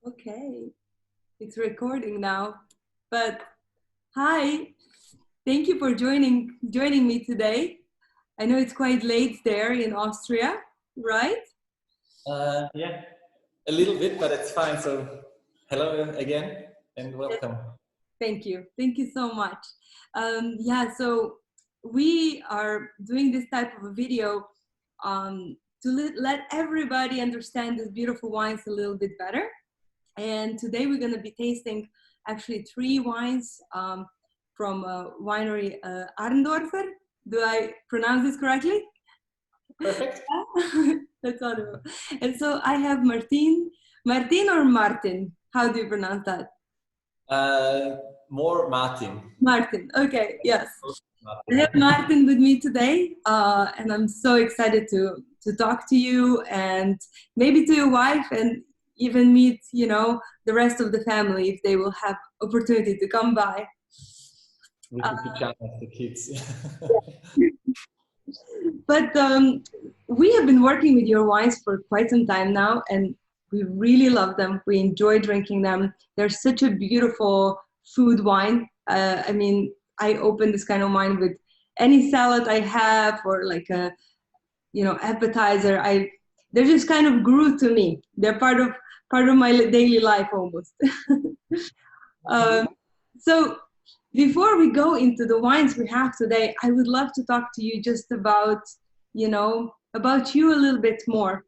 Okay, it's recording now. But hi, thank you for joining me today. I know it's quite late there in Austria, right? Yeah, a little bit, but it's fine. So, hello again and Yes, welcome. thank you so much. Yeah, so we are doing this type of a video to let everybody understand these beautiful wines a little bit better. And today we're going to be tasting actually three wines from winery Arndorfer. Do I pronounce this correctly? Perfect. That's wonderful. And so I have Martin or Martin? How do you pronounce that? More Martin. Martin. Okay, yes. I have Martin. Martin with me today, and I'm so excited to talk to you and maybe to your wife and even meet, the rest of the family if they will have opportunity to come by. With the pajamas, the kids. But we have been working with your wines for quite some time now, and we really love them. We enjoy drinking them. They're such a beautiful food wine. I mean, I open this kind of wine with any salad I have, or like a, appetizer. They just kind of grew to me. They're part of my daily life almost. um, so before we go into the wines we have today, I would love to talk to you just about you a little bit more,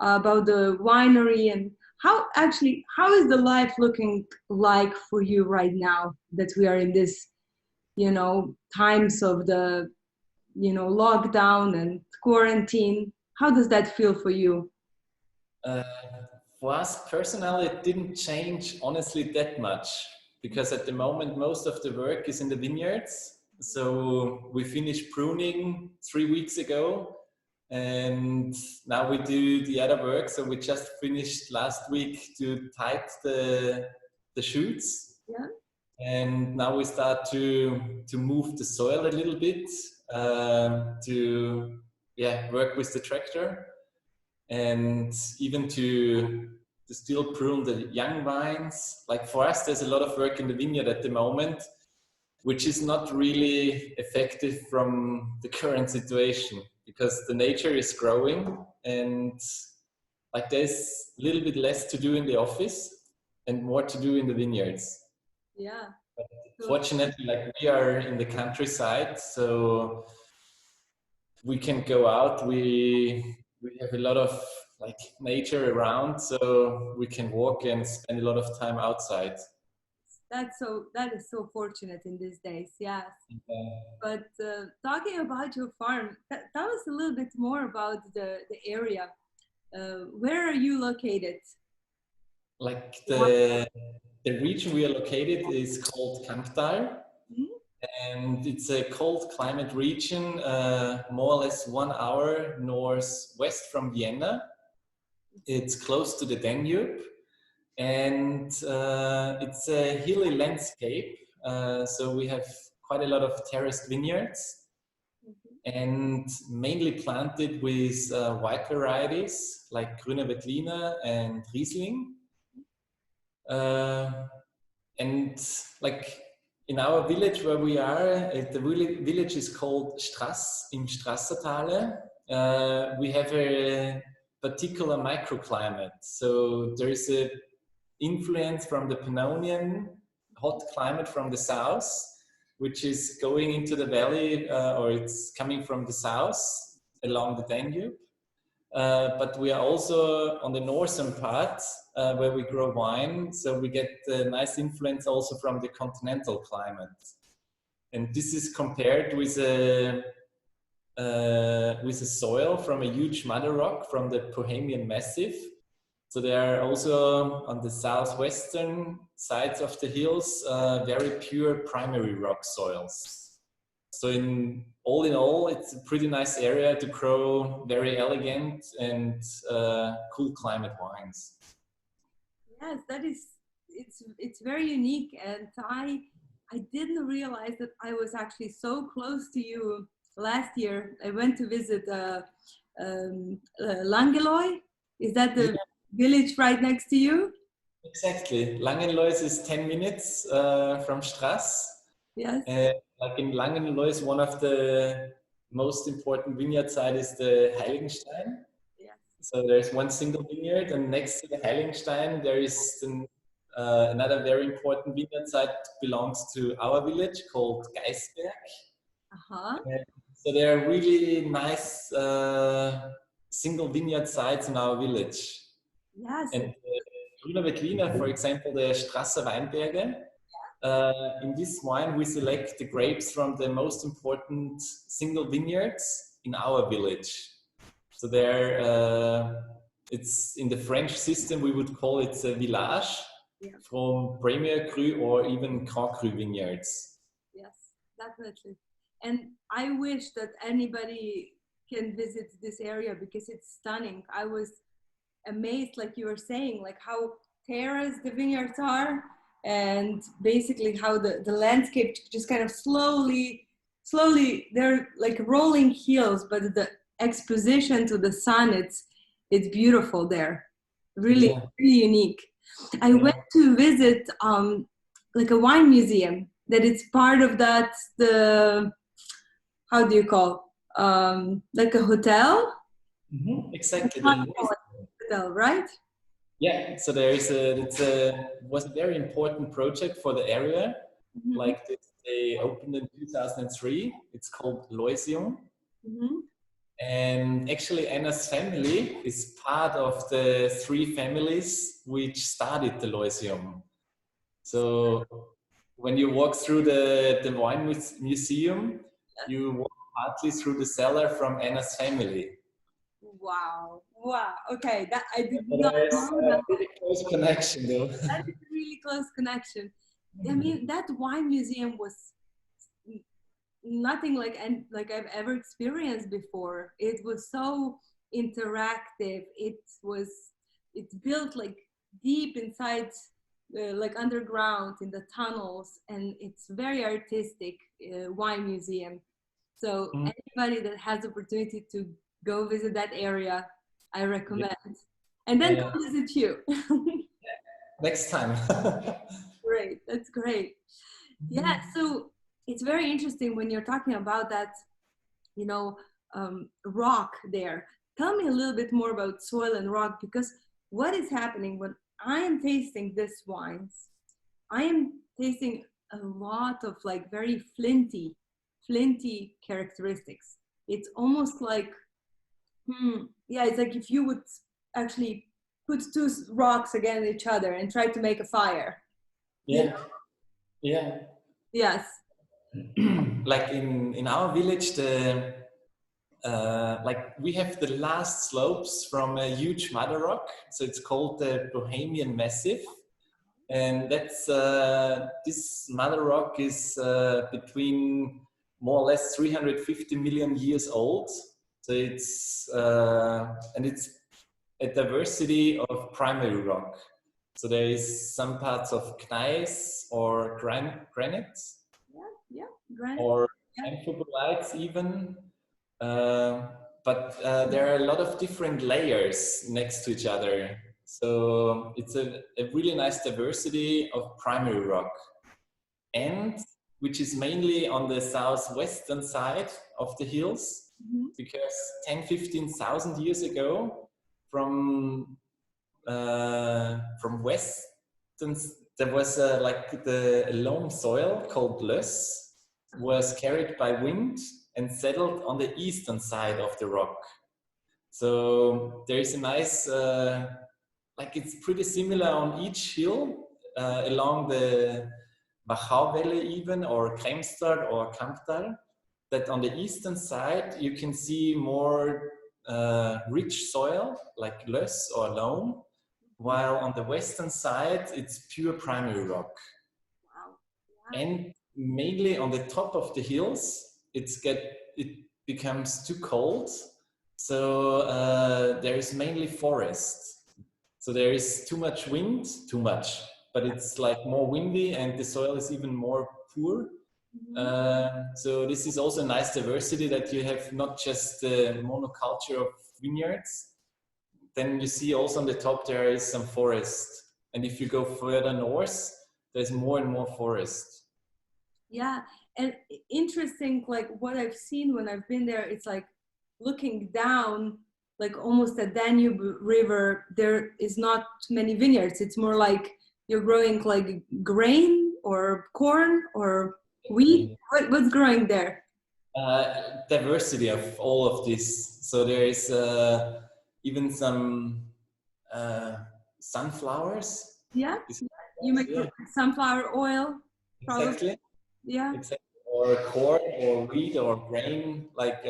about the winery and how is the life looking like for you right now that we are in this, times of the, lockdown and quarantine. How does that feel for you? Uh, for us personally, it didn't change honestly that much because at the moment most of the work is in the vineyards. So we finished pruning 3 weeks ago, and now we do the other work. So we just finished last week to tight the shoots. Yeah. And now we start to move the soil a little bit, to work with the tractor, and even to still prune the young vines. Like for us, there's a lot of work in the vineyard at the moment, which is not really effective from the current situation because the nature is growing, and like there's a little bit less to do in the office and more to do in the vineyards. Yeah. Fortunately, like we are in the countryside, so we can go out. We have a lot of like nature around, so we can walk and spend a lot of time outside. That is so fortunate in these days. Yes. Yeah. But talking about your farm, tell us a little bit more about the area. Where are you located? Like the region we are located is called Kamptal, and it's a cold climate region, more or less 1 hour northwest from Vienna. It's close to the Danube, and it's a hilly landscape. So we have quite a lot of terraced vineyards, and mainly planted with white varieties like Grüne Veltliner and Riesling. And like in our village where we are, the village is called Strass im Strassertale. We have a particular microclimate. So there is a influence from the Pannonian hot climate from the south, which is going into the valley, or it's coming from the south along the Danube. But we are also on the northern part where we grow wine, so we get a nice influence also from the continental climate. And this is compared with a soil from a huge mother rock from the Bohemian Massif. So they are also on the southwestern sides of the hills, very pure primary rock soils. So in all, it's a pretty nice area to grow very elegant and cool climate wines. Yes, it's very unique, and I didn't realize that I was actually so close to you. Last year, I went to visit Langeloy. Is that the village right next to you? Exactly. Langenlois is 10 minutes from Strass. Yes. Like in Langenlois, one of the most important vineyard site is the Heiligenstein. Yes. So there's one single vineyard, and next to the Heiligenstein, there is another very important vineyard site belongs to our village called Geisberg. Uh-huh. So there are really nice single vineyard sites in our village. Yes. And Grüner Veltliner, for example, the Strasser Weinberge, in this wine we select the grapes from the most important single vineyards in our village. So there, it's in the French system, we would call it a village, Yeah. from Premier Cru or even Grand Cru vineyards. Yes, definitely. And I wish that anybody can visit this area because it's stunning. I was amazed, like you were saying, like how terraced the vineyards are, and basically how the landscape just kind of slowly, they're like rolling hills, but the exposition to the sun, it's beautiful there. Really, Yeah. really unique. I went to visit like a wine museum that it's part of that, the, how do you call, like a hotel? Mm-hmm. Exactly. Hotel, right? Yeah, so there is was a very important project for the area. Mm-hmm. Like this, they opened in 2003. It's called Loisium. Mm-hmm. And actually, Anna's family is part of the 3 families which started the Loisium. So when you walk through the wine museum, you walk partly through the cellar from Anna's family. Wow. Wow. Okay. That I did But not there's know a that. pretty close connection though. That is a really close connection. I mean, that wine museum was nothing like I've ever experienced before. It was so interactive. It's built like deep inside, like underground in the tunnels, and it's very artistic wine museum. So anybody that has opportunity to go visit that area, I recommend. And then come visit you. Next time. Great, that's great. Yeah, so it's very interesting when you're talking about that, you know, rock there. Tell me a little bit more about soil and rock, because what is happening when I am tasting this wines, I am tasting a lot of like very flinty characteristics. It's almost like, yeah, it's like if you would actually put 2 rocks against each other and try to make a fire. Yeah. You know? Yeah. Yes. Like in our village, like we have the last slopes from a huge mother rock, so it's called the Bohemian Massif, and that's this mother rock is between more or less 350 million years old. So it's and it's a diversity of primary rock. So there is some parts of gneiss or granite. Yeah, granite. Or amphibolites even. But there are a lot of different layers next to each other. So it's a really nice diversity of primary rock. And which is mainly on the southwestern side of the hills, because 10, 15,000 years ago, from western, there was like the loam soil called löss was carried by wind and settled on the eastern side of the rock. So there is a nice, like it's pretty similar on each hill along the Wachau Valley even, or Kremstad or Kamptal, that on the eastern side you can see more rich soil like löss or loam, while on the western side it's pure primary rock. Wow. And mainly on the top of the hills it becomes too cold, so there is mainly forest, so there is too much wind, but it's like more windy and the soil is even more poor. So this is also a nice diversity, that you have not just the monoculture of vineyards, then you see also on the top there is some forest. And if you go further north, there's more and more forest. Yeah, and interesting, like what I've seen when I've been there, it's like looking down, like almost a Danube river, there is not many vineyards. It's more like you're growing like grain or corn or wheat. What's growing there? Diversity of all of this. So there is even some sunflowers. Yeah, you make sunflower oil, probably. Exactly. Yeah. Exactly. Or corn or wheat or grain, like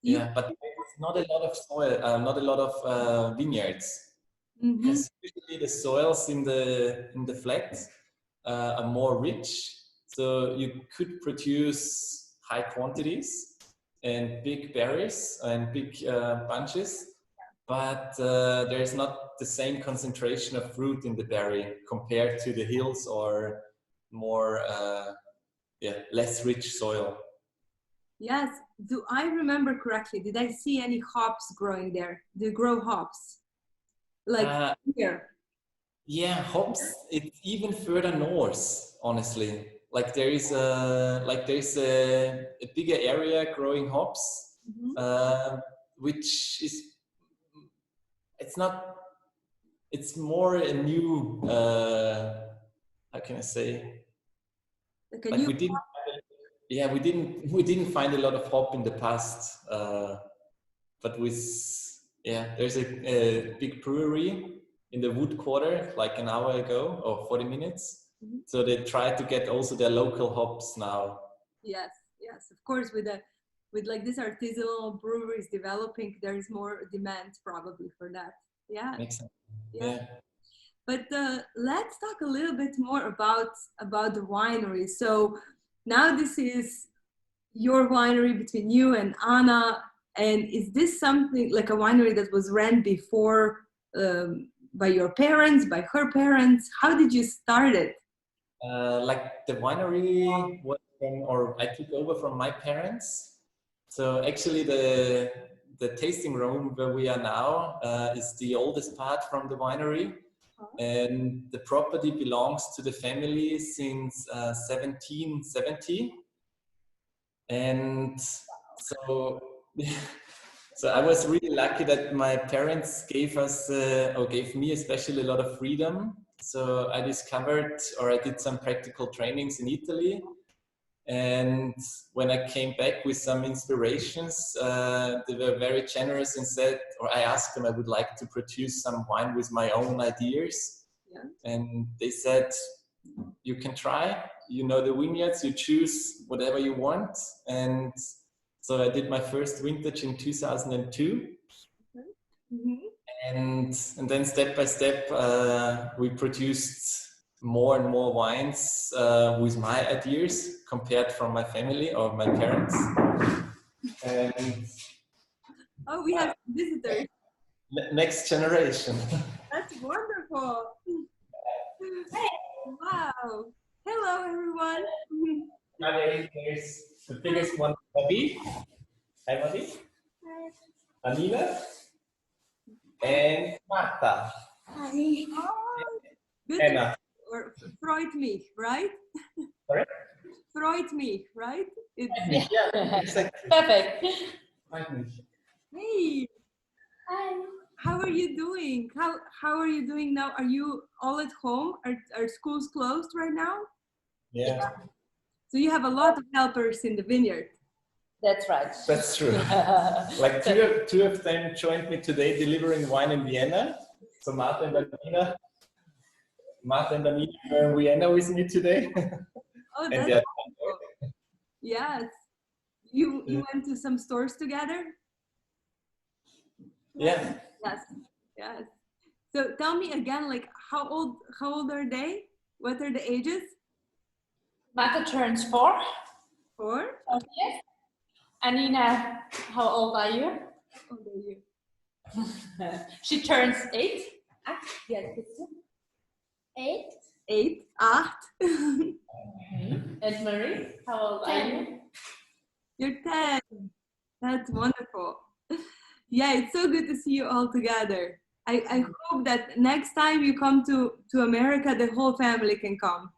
yeah, but it's not a lot of soil, not a lot of vineyards. Because usually the soils in the flats are more rich, so you could produce high quantities and big berries and big bunches, but there is not the same concentration of fruit in the berry compared to the hills or more less rich soil. Yes. Do I remember correctly? Did I see any hops growing there? Do you grow hops? Like here? Yeah, hops. It's even further north, honestly. Like there's a bigger area growing hops, which is it's more a new how can I say, Like a like new we didn't find a lot of hop in the past, but there's a big brewery in the wood quarter like an hour ago or 40 minutes. So they try to get also their local hops now. Yes, of course, with like this artisanal breweries developing, there is more demand probably for that. Yeah. Makes sense. Yeah. But let's talk a little bit more about the winery. So now this is your winery between you and Anna. And is this something like a winery that was ran before by your parents, by her parents? How did you start it? Like the winery was I took over from my parents. So actually the tasting room where we are now is the oldest part from the winery. And the property belongs to the family since 1770. And so, so I was really lucky that my parents gave me especially a lot of freedom. So I did some practical trainings in Italy. And when I came back with some inspirations, they were very generous and I asked them I would like to produce some wine with my own ideas. Yeah. And they said, you can try, you know the vineyards, you choose whatever you want. And so I did my first vintage in 2002. And then step by step, we produced more and more wines with my ideas compared from my family or my parents. And we have visitors. Next generation. That's wonderful. Wow. Hello, everyone. There's the biggest one, Bobby. Hi, Bobby. Hi. Anina. And Marta. Hi. Good. Anna. Or Freut mich, right? Sorry? Freut mich, right? Yeah, exactly. Perfect. Hey. Hi. How are you doing? How are you doing now? Are you all at home? Are schools closed right now? Yeah. So you have a lot of helpers in the vineyard. That's right. That's true. Like two of them joined me today delivering wine in Vienna. So Marta and Anina are in Vienna with me today. Oh, that's wonderful. Yes. You went to some stores together? Yeah. Yes. So tell me again, like how old are they? What are the ages? Marta turns 4. 4? Yes. Anina, how old are you? How old are you? She turns 8. Yes. 8. 8. 8. And Marie, how old are you? You're 10. That's wonderful. Yeah, it's so good to see you all together. I hope that next time you come to America, the whole family can come.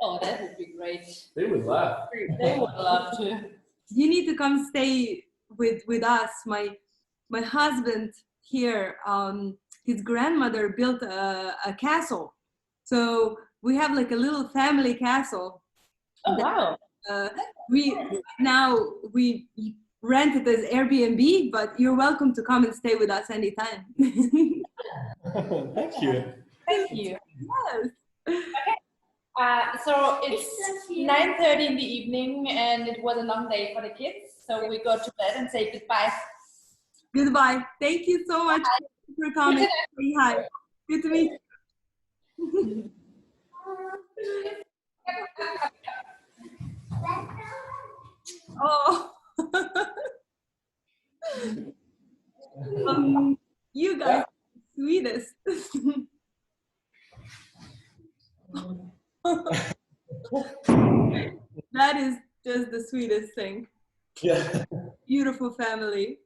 Oh, that would be great. They would laugh. They would love to. You need to come stay with us. My husband here, his grandmother built a castle, so we have like a little family castle. Oh, that, wow. we rent it as Airbnb, but you're welcome to come and stay with us anytime. Thank you. Thank you. Yes. So it's 9:30 in the evening, and it was a long day for the kids. So we go to bed and say goodbye. Goodbye. Thank you so much for coming. Say hi. Good to meet you. Oh. You guys are the sweetest. That is just the sweetest thing. Yeah. Beautiful family.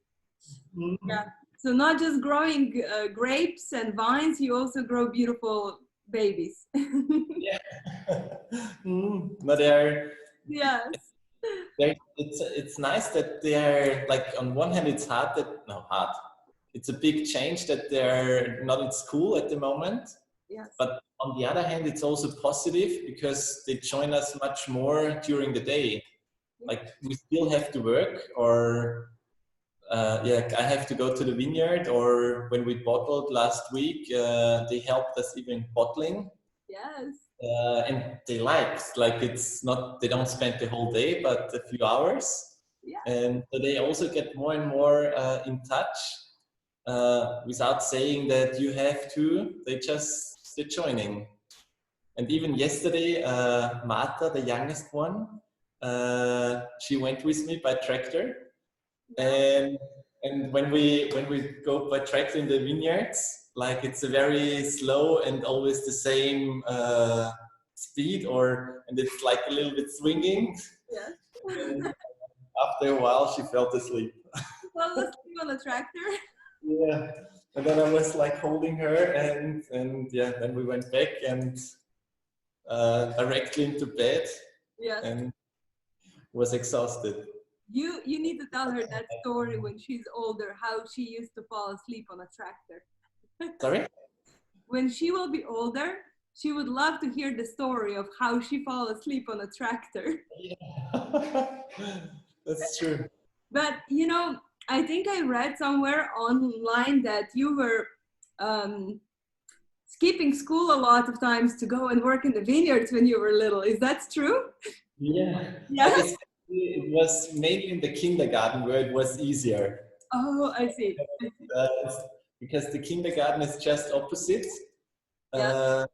Yeah. So not just growing grapes and vines, you also grow beautiful babies. Yeah. But Yes. it's nice that they're like, on one hand it's hard. It's a big change that they're not in school at the moment. Yes. But on the other hand, it's also positive because they join us much more during the day. Like we still have to work, or I have to go to the vineyard, or when we bottled last week, they helped us even bottling. Yes. And they like it's not, they don't spend the whole day, but a few hours. Yeah. And so they also get more and more in touch without saying that you have to. They're joining. And even yesterday, Marta, the youngest one, she went with me by tractor. And when we go by tractor in the vineyards, like it's a very slow and always the same speed, and it's like a little bit swinging. Yes. And after a while, she fell asleep. Well, let's sleep on the tractor. Yeah. And then I was like holding her, and then we went back and directly into bed. Yes. And was exhausted. You need to tell her that story when she's older, how she used to fall asleep on a tractor. Sorry? When she will be older, she would love to hear the story of how she fell asleep on a tractor. Yeah. That's true. But you know, I think I read somewhere online that you were skipping school a lot of times to go and work in the vineyards when you were little. Is that true? Yeah. Yeah. It was mainly in the kindergarten where it was easier. Oh, I see. Because the kindergarten is just opposite our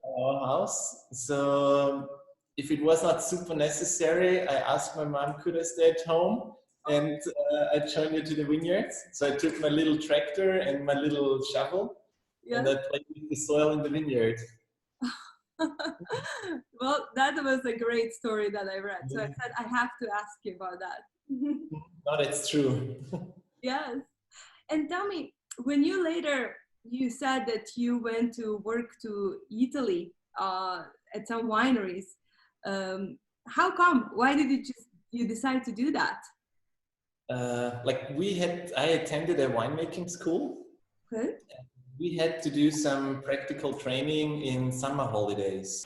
house. So if it was not super necessary, I asked my mom, could I stay at home? And I joined her to the vineyards. So I took my little tractor and my little shovel, and I played with the soil in the vineyard. Well, that was a great story that I read. So I said, I have to ask you about that. No, that's true. Yes. And tell me, when you said that you went to work to Italy at some wineries. How come? Why did you decide to do that? I attended a winemaking school. Okay. We had to do some practical training in summer holidays.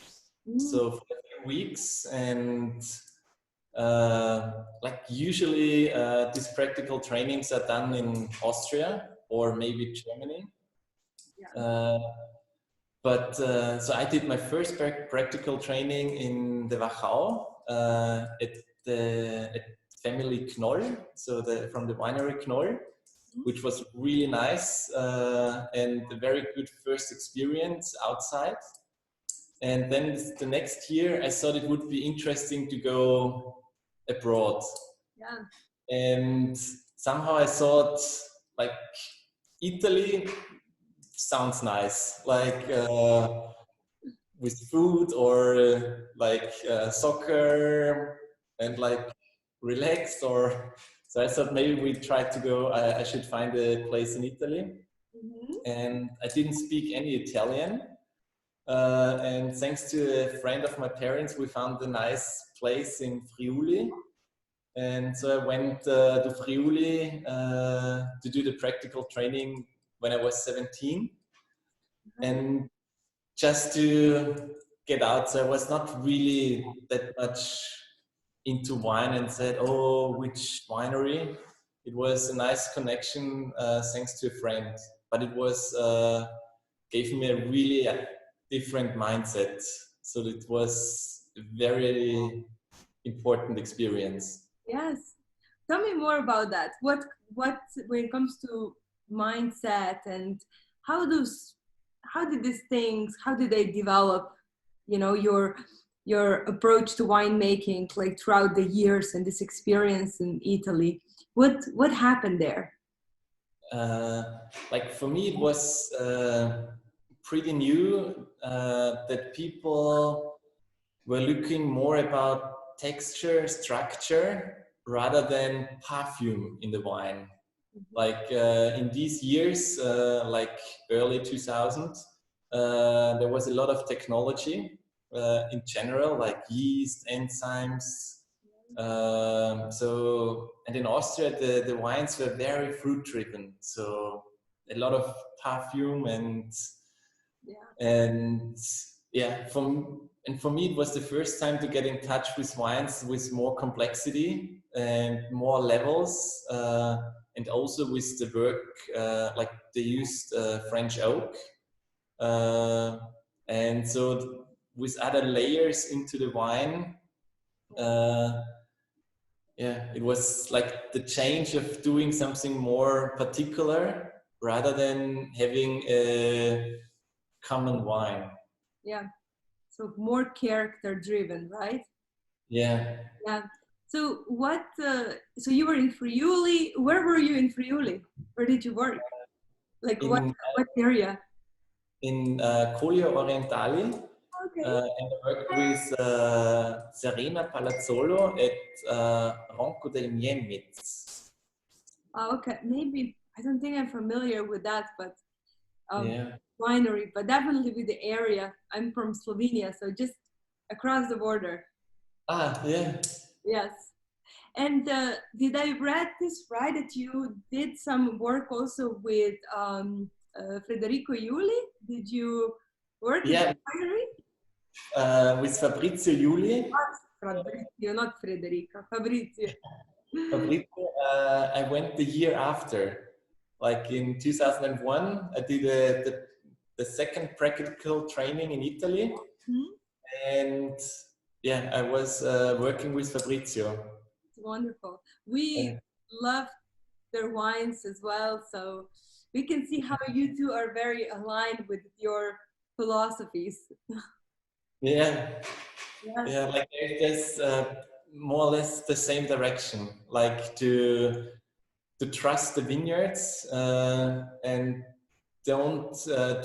So for a few weeks, and usually these practical trainings are done in Austria or maybe Germany. Yeah. So I did my first practical training in the Wachau at family Knoll, from the winery Knoll, which was really nice and a very good first experience outside. And then the next year, I thought it would be interesting to go abroad. Yeah. And somehow I thought, like, Italy sounds nice, like with food or soccer and like relaxed. So I thought maybe we try to go. I should find a place in Italy. and I didn't speak any Italian. And thanks to a friend of my parents, we found a nice place in Friuli. And so I went to Friuli to do the practical training when I was 17. And just to get out, so I was not really that much into wine and said, oh, which winery? It was a nice connection thanks to a friend, but it was gave me a really different mindset. So it was a very important experience. Yes. Tell me more about that. What when it comes to mindset and how those how did these things how did they develop, you know, your approach to winemaking like throughout the years and this experience in Italy? What happened there? Like for me, it was pretty new that people were looking more about texture, structure, rather than perfume in the wine. Like in these years, like early 2000s, there was a lot of technology in general, like yeast, enzymes. And in Austria, the wines were very fruit driven. So a lot of perfume and yeah, for me, it was the first time to get in touch with wines with more complexity and more levels, and also with the work, like they used French oak. And so with other layers into the wine, yeah, it was like the change of doing something more particular rather than having a common wine. Yeah. So more character driven, right? Yeah. Yeah. So so you were in Friuli. Where were you in Friuli? Where did you work? Like In what area? Colli Orientali, Okay. and I worked with Serena Palazzolo at Ronco del Niemiz. Oh, okay. Maybe I don't think I'm familiar with that, but Yeah. winery, but definitely with the area. I'm from Slovenia, so just across the border. Ah, yeah. Yes. And did I read this right that you did some work also with Federico Iuli? Did you work in Yeah, the winery? with Fabrizio Juli. Fabrizio, not Federico. Fabrizio. Fabrizio, I went the year after. Like in 2001, I did the second practical training in Italy. And yeah, I was working with Fabrizio. It's wonderful. We love their wines as well, so we can see how you two are very aligned with your philosophies. Yeah, Yes. yeah, like there's more or less the same direction, like to trust the vineyards and don't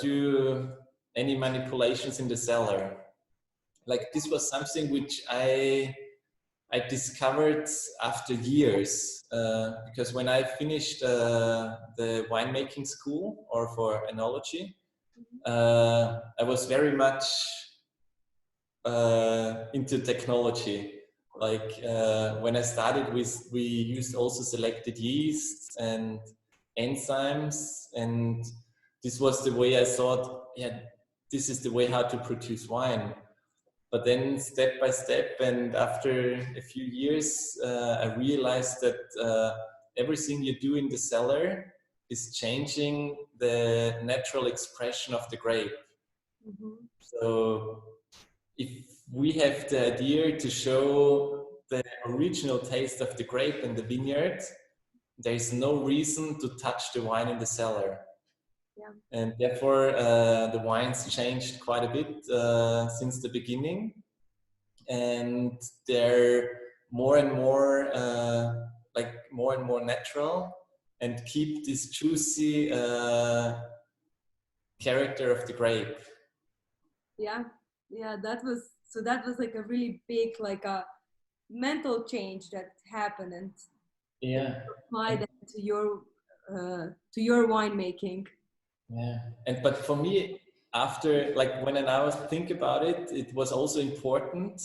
do any manipulations in the cellar. Like this was something which I discovered after years, because when I finished the winemaking school or for enology, I was very much into technology. Like when I started we used also selected yeasts and enzymes, and this was the way I thought, yeah, this is the way how to produce wine. But then step by step and after a few years, I realized that everything you do in the cellar is changing the natural expression of the grape. So if we have the idea to show the original taste of the grape and the vineyard, there is no reason to touch the wine in the cellar. Yeah. And therefore, the wines changed quite a bit since the beginning. And they're more and more natural and keep this juicy character of the grape. Yeah, yeah, that was like a really big like a mental change that happened and Yeah. apply that to your winemaking. Yeah, and but for me, after like when I now think about it, it was also important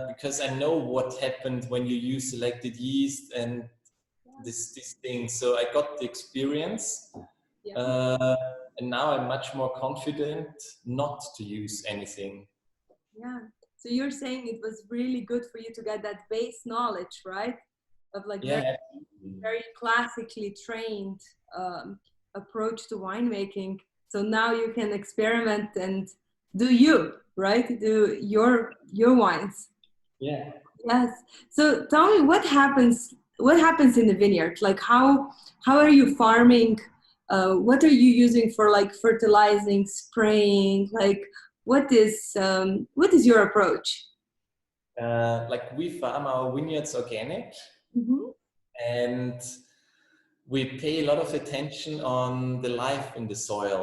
because I know what happened when you use selected yeast and this thing. So I got the experience, Yeah. and now I'm much more confident not to use anything. Yeah. So you're saying it was really good for you to get that base knowledge, right? Of like very, Yeah, very classically trained approach to winemaking. So now you can experiment and do you, right? Do your wines. yeah. Yes. So tell me what happens. What happens in the vineyard? Like how are you farming? What are you using for like fertilizing, spraying? Like what is your approach? Like we farm our vineyards organic, Mm-hmm. and we pay a lot of attention on the life in the soil.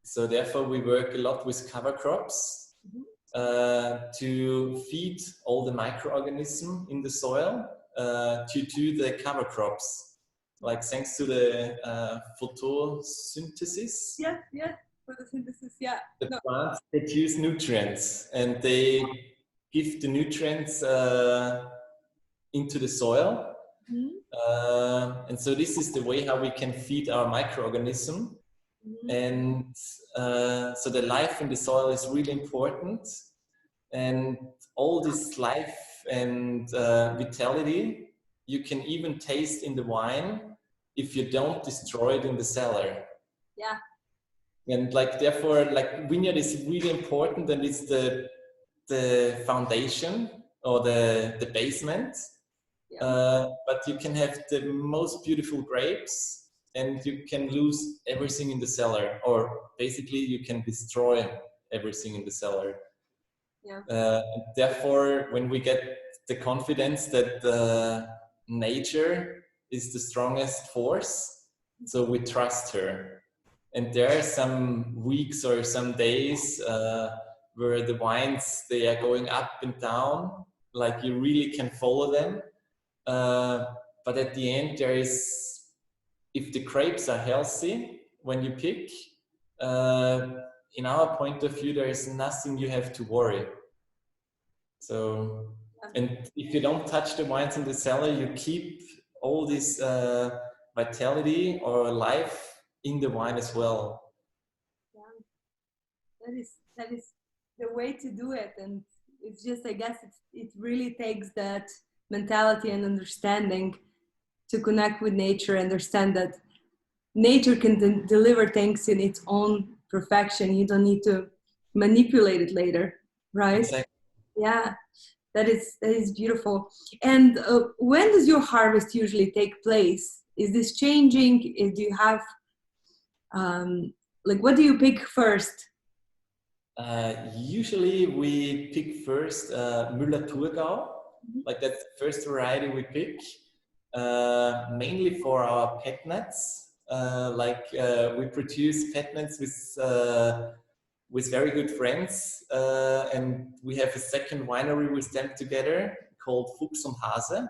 So therefore, we work a lot with cover crops to feed all the microorganisms in the soil to do the cover crops. Like thanks to the photosynthesis, Yes, yes. Photosynthesis, yeah. the No. plants produce nutrients, and they give the nutrients into the soil. Mm-hmm. And so this is the way how we can feed our microorganism. Mm-hmm. And so the life in the soil is really important. And all this life and vitality, you can even taste in the wine if you don't destroy it in the cellar. Yeah. And like therefore, like vineyard is really important, and it's the foundation or the basement. But you can have the most beautiful grapes and you can lose everything in the cellar, or basically you can destroy everything in the cellar. Yeah. Therefore, when we get the confidence that nature is the strongest force, so we trust her. And there are some weeks or some days where the wines, they are going up and down, like you really can follow them. But at the end, there is, if the grapes are healthy when you pick, in our point of view, there is nothing you have to worry. So, and if you don't touch the wines in the cellar, you keep all this vitality or life in the wine as well. Yeah. That is the way to do it, and it's just I guess it really takes that mentality and understanding to connect with nature, understand that nature can deliver things in its own perfection. You don't need to manipulate it later, right? Exactly. Yeah, that is beautiful. And when does your harvest usually take place? Is this changing? Do you have like what do you pick first? Usually we pick first Müller-Thurgau, like that's the first variety we pick, mainly for our pet nuts. We produce pet nuts with very good friends, and we have a second winery with them together called Fuchs und Hase.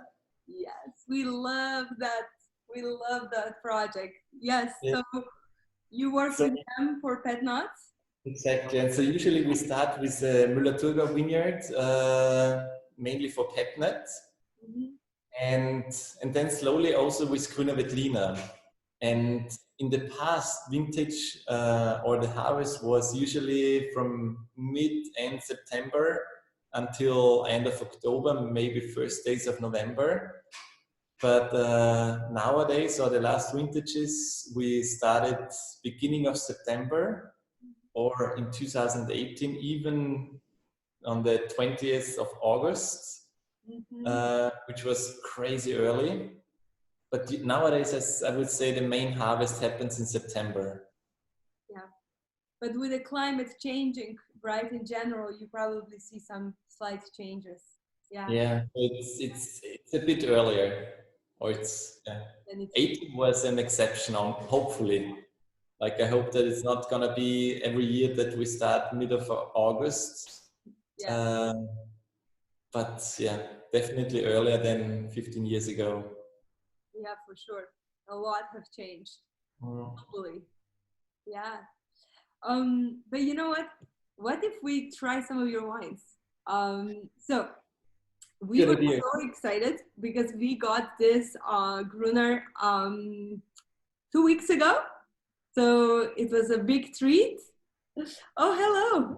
Yes, we love that. We love that project. Yes, Yeah. so you work with them for pet nuts? Exactly, and so usually we start with Müller-Thurgau vineyard, mainly for pet nuts, and then slowly also with Grüner Veltliner. And in the past, vintage or the harvest was usually from mid-end September until end of October, maybe first days of November. But nowadays, or the last vintages, we started beginning of September, or in 2018, even on the 20th of August, which was crazy early. But nowadays, as I would say, the main harvest happens in September. Yeah, but with the climate changing, right, in general, you probably see some slight changes. Yeah. Yeah, it's a bit earlier, or it's 18 was an exception on, hopefully. Like I hope that it's not gonna be every year that we start mid of August. Yeah. But yeah, definitely earlier than 15 years ago. Yeah, for sure. A lot have changed. Hopefully. Yeah. But you know what? What if we try some of your wines? So we Good were idea. so excited because we got this Gruner 2 weeks ago. So it was a big treat. Oh, hello.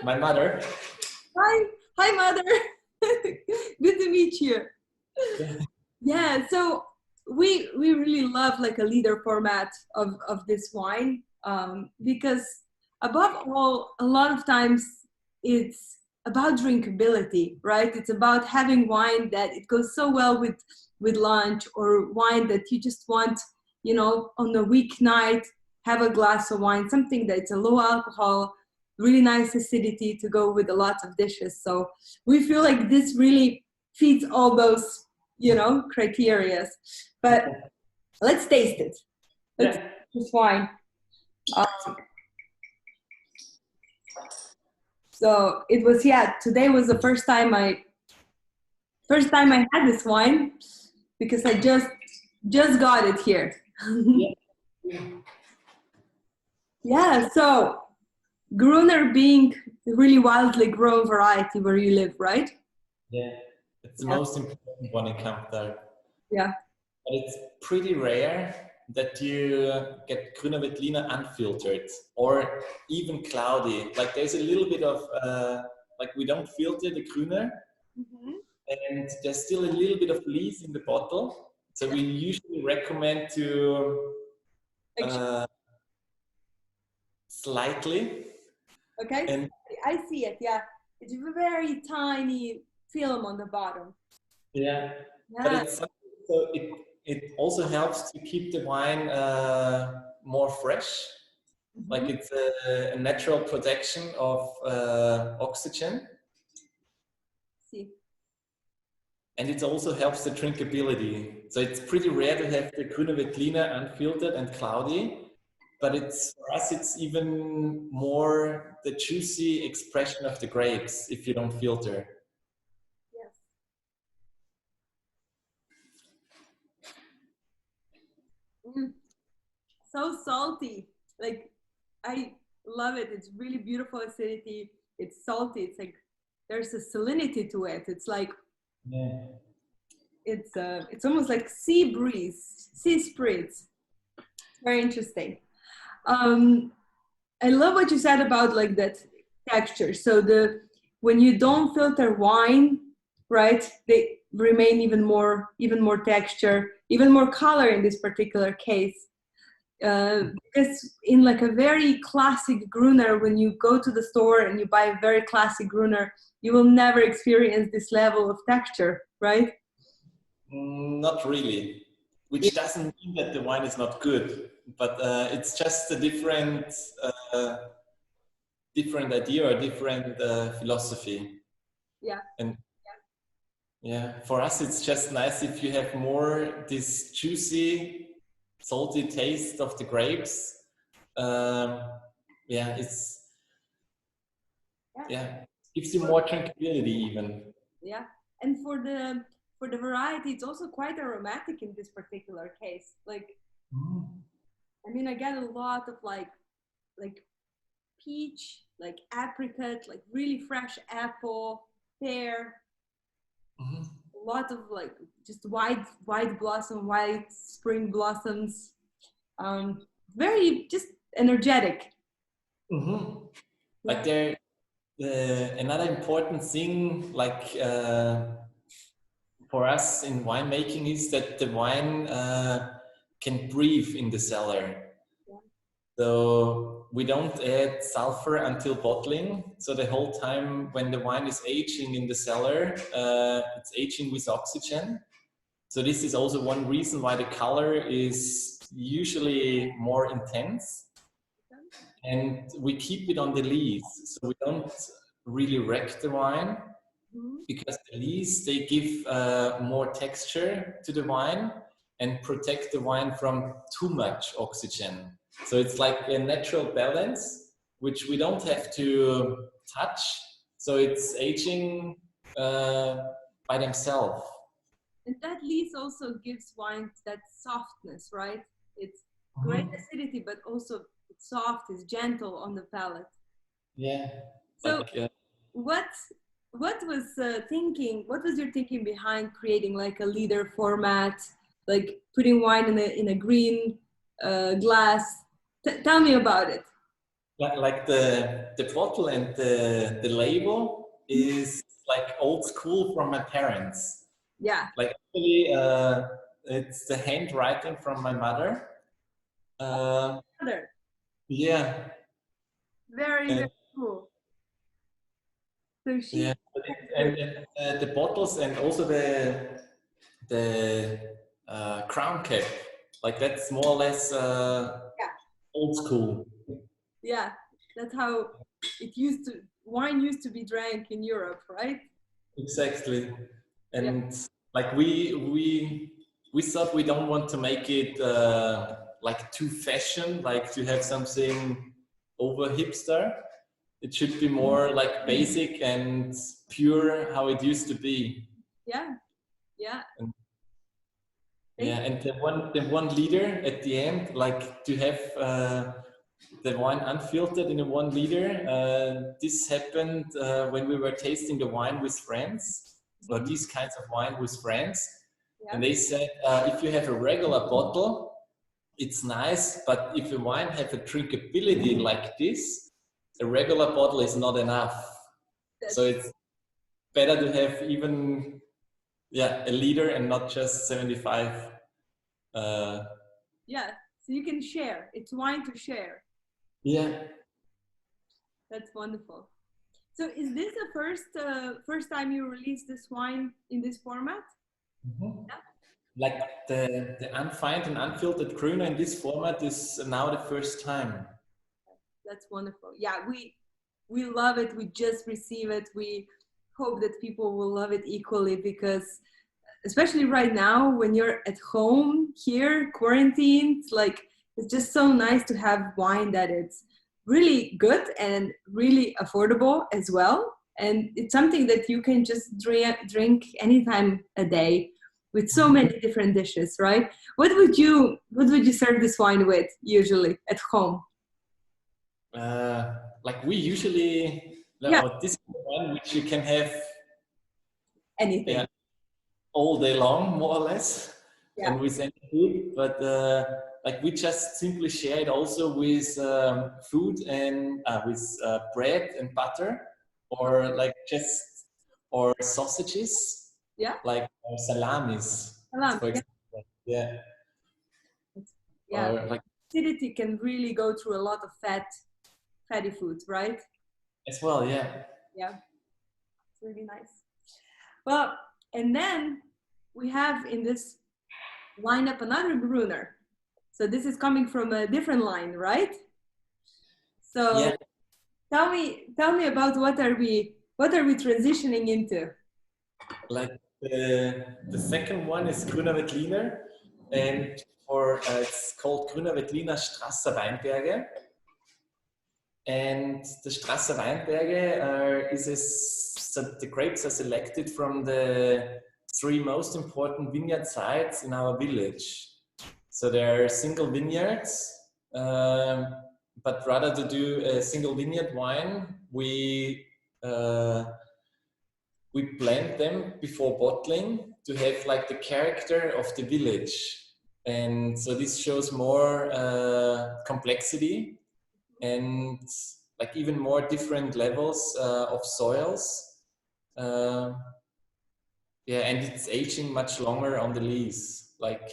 My mother. Hi, mother. Good to meet you. Yeah, so we really love like a leader format of this wine, because above all, a lot of times it's about drinkability, right? It's about having wine that it goes so well with lunch, or wine that you just want, on a weeknight, have a glass of wine, something that's a low alcohol, really nice acidity to go with a lot of dishes. So we feel like this really fits all those criteria. But let's taste it. Let's taste this wine. So it was, today was the first time I had this wine, because I just got it here. Yeah, so Gruner being really wildly grown variety where you live, right? Yeah, it's the most important one in Kamptal. Yeah. But it's pretty rare that you get Grüner Veltliner unfiltered or even cloudy. Like there's a little bit of, like we don't filter the Grüner, and there's still a little bit of lees in the bottle. So we usually recommend to slightly. Okay, And I see it, yeah. It's a very tiny film on the bottom. yeah. But it's so it also helps to keep the wine more fresh. Like it's a natural protection of oxygen. See. And it also helps the drinkability. So it's pretty rare to have the Grüner Veltliner unfiltered and cloudy, but for us it's even more the juicy expression of the grapes if you don't filter. Yes. So salty. Like, I love it. It's really beautiful acidity. It's salty. It's like there's a salinity to it. It's like it's almost like sea breeze, sea spritz. Very interesting. I love what you said about like that texture. So when you don't filter wine, right, they remain even more texture, even more color in this particular case. Because in like a very classic Gruner, when you go to the store and you buy a very classic Gruner, you will never experience this level of texture, right? Not really, which doesn't mean that the wine is not good, but it's just a different idea or different philosophy. Yeah. And yeah, for us it's just nice if you have more this juicy, salty taste of the grapes. Gives you more drinkability even. Yeah, and for the variety, it's also quite aromatic in this particular case. Like, I mean, I get a lot of like peach, like apricot, like really fresh apple, pear. A lot of like just white blossom, white spring blossoms. Very just energetic. But there, another important thing, like for us in winemaking, is that the wine can breathe in the cellar. So we don't add sulfur until bottling. So the whole time when the wine is aging in the cellar, it's aging with oxygen. So this is also one reason why the color is usually more intense. And we keep it on the lees. So we don't really wreck the wine, because the lees, they give more texture to the wine and protect the wine from too much oxygen. So it's like a natural balance, which we don't have to touch. So it's aging by themselves. And that lees also gives wine that softness, right? It's great acidity, but also it's soft, it's gentle on the palate. Yeah. So Like, what what was your thinking behind creating like a leader format, like putting wine in a green glass? Tell me about it. like the bottle and the label is like old school from my parents. Yeah. Like actually, it's the handwriting from my mother. Other. Yeah. Very, And, very cool. So she yeah. And the bottles and also the crown cap, like that's more or less yeah. old school. Yeah, that's how wine used to be drank in Europe, right? Exactly. And Yeah. like we thought we don't want to make it like too fashion, like to have something over hipster. It should be more like basic and pure how it used to be. Yeah. Yeah. And, yeah, and the one liter at the end, like to have the wine unfiltered in a 1 liter. This happened when we were tasting the wine with friends, or these kinds of wine with friends. Yeah. And they said, if you have a regular bottle, it's nice, but if a wine have a drinkability like this, a regular bottle is not enough. So it's better to have even a liter and not just 75. Yeah, so you can share. It's wine to share. Yeah. That's wonderful. So is this the first time you release this wine in this format? Mm-hmm. Yeah. Like the unfined and unfiltered Grüner in this format is now the first time. That's wonderful. Yeah, we love it. We just receive it. We hope that people will love it equally, because especially right now when you're at home here quarantined, like it's just so nice to have wine that it's really good and really affordable as well, and it's something that you can just drink anytime a day with so many different dishes, right? What would you serve this wine with usually at home? Like we usually, this is one which you can have anything all day long, more or less, and with any food. But like we just simply share it also with food and with bread and butter, or like or sausages, like salamis, for example. Yeah. Yeah. Or like acidity can really go through a lot of fatty foods, right? As well, yeah. Yeah, it's really nice. Well, and then we have in this lineup another Gruner. So this is coming from a different line, right? So tell me about what are we transitioning into? Like the second one is Grüner Veltliner, and it's called Grüner Veltliner Strasser Weinberge. And the Strasser Weinberge the grapes are selected from the 3 most important vineyard sites in our village. So there are single vineyards, but rather to do a single vineyard wine, we blend them before bottling to have like the character of the village. And so this shows more complexity and like even more different levels of soils. And it's aging much longer on the lees. Like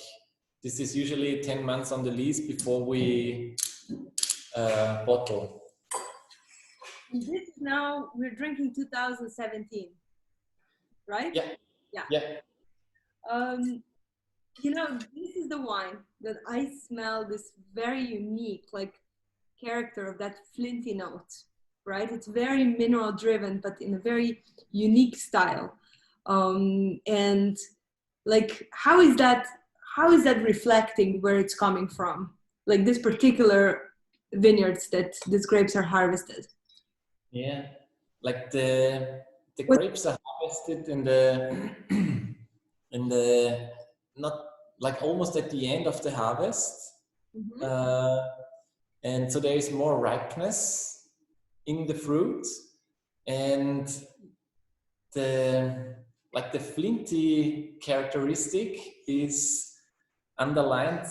this is usually 10 months on the lees before we bottle. This now we're drinking 2017, right? Yeah. You know, this is the wine that I smell this very unique, like, character of that flinty note, right? It's very mineral driven, but in a very unique style. And like, how is that reflecting where it's coming from? Like this particular vineyards that these grapes are harvested. Yeah, like the grapes are harvested in the in the, not like almost at the end of the harvest. And so there is more ripeness in the fruit, and the flinty characteristic is underlined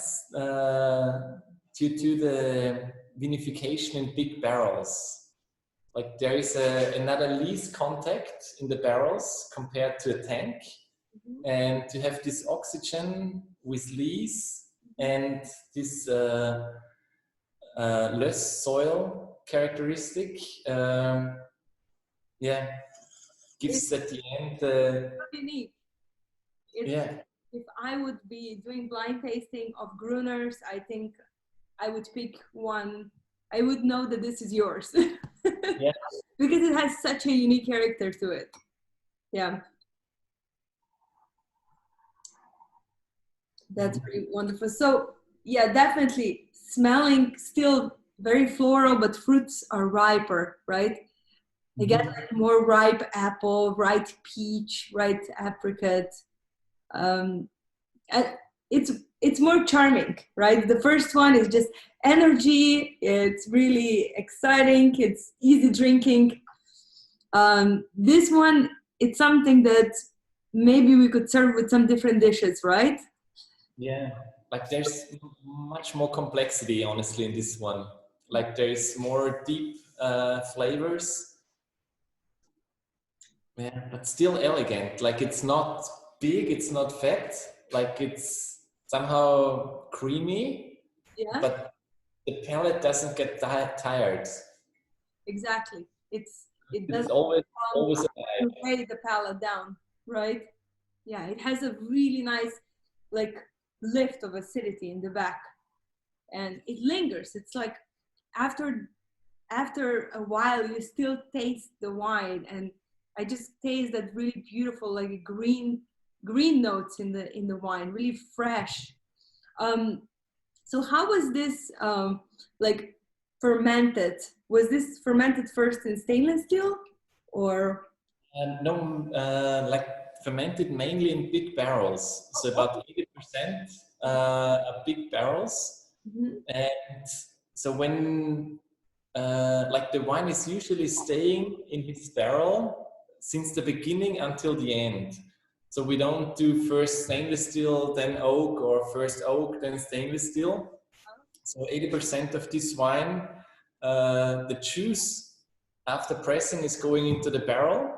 due to the vinification in big barrels. Like there is another least contact in the barrels compared to a tank, and to have this oxygen with lees and this less soil characteristic, gives at the end. Unique. Yeah. If I would be doing blind tasting of Gruners, I think I would pick one. I would know that this is yours. Yeah. Because it has such a unique character to it. Yeah. That's really wonderful. So yeah, definitely smelling still very floral, but fruits are riper, right? I get like more ripe apple, ripe peach, ripe apricot. It's more charming, right? The first one is just energy. It's really exciting. It's easy drinking. This one, it's something that maybe we could serve with some different dishes, right? Yeah, like there's much more complexity, honestly, in this one. Like there's more deep flavors. Yeah, but still elegant. Like it's not big, it's not fat. Like it's somehow creamy, but the palate doesn't get tired. Exactly. It It's doesn't always weigh the palate down, right? Yeah, it has a really nice like lift of acidity in the back, and it lingers. It's like after a while you still taste the wine, and I just taste that really beautiful like green notes in the wine, really fresh. So how was this like fermented? Was this fermented first in stainless steel, or? no, like fermented mainly in big barrels. So about 80% are big barrels. And so when like the wine is usually staying in this barrel since the beginning until the end. So we don't do first stainless steel, then oak, or first oak, then stainless steel. So 80% of this wine, the juice after pressing is going into the barrel